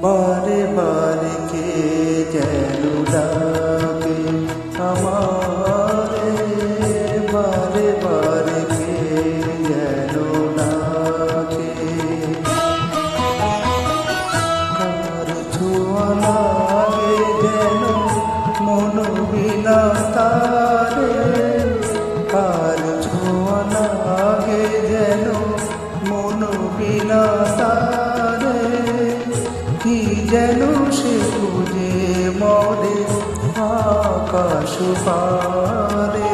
বারে বারে কে যেন ডাকে আমারে, বারে বারে কে যেন ডাকে। কার ছোঁয়া লাগে যেন মন বিনা তারে, কার ছোঁয়া লাগে যেন মন বিনা তারে। কি যেন সে খুঁজে মরে আকাশ পারে,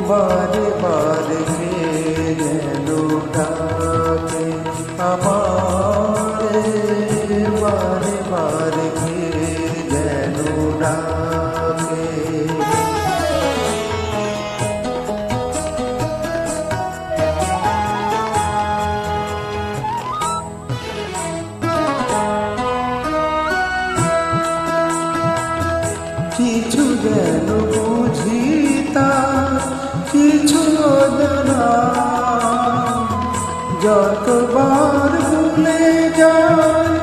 বারে বারে কে যেন ডাকে আমারে, বারে বারে কে যেন ডাকে। কিছু যেন বুঝি তার কিছু অজানা, যতবার ভুলে যায়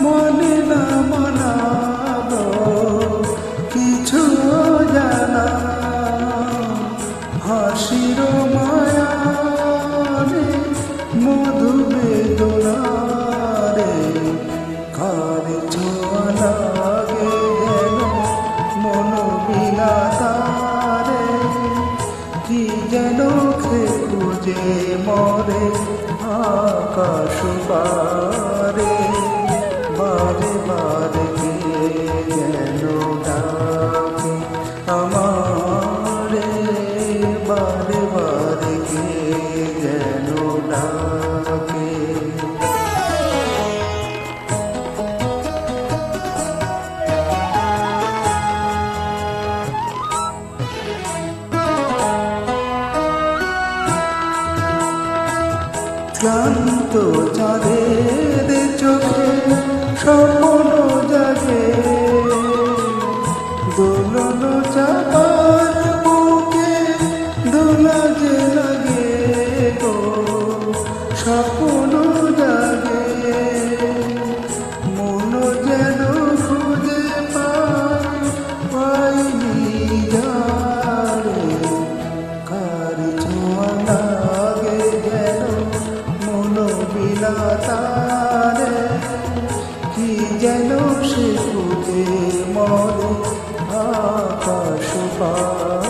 মনে না মানাবো কিছু অজানা। হাসির মায়া রে মধু বেদনা রে, কার ছোঁয়া লাগে যেন মন বিনা তারে। কি যেন সে খুঁজে মরে আকাশ পারে, বারে বারে কে যেন ডাকে আমারে, বারে বারে কে যেন ডাকে। ক্লান্ত চাঁদের চোখে স্বপ্ন জাগে, দোলন চাপার বুকে দোলা যে লাগে গো, স্বপ্ন জাগে মন যেন খুঁজে পাইনি যারে। কার ছোঁয়া লাগে যেন মন বিনা তারে, কি যেন সে খুঁজে মরে আকাশ পারে।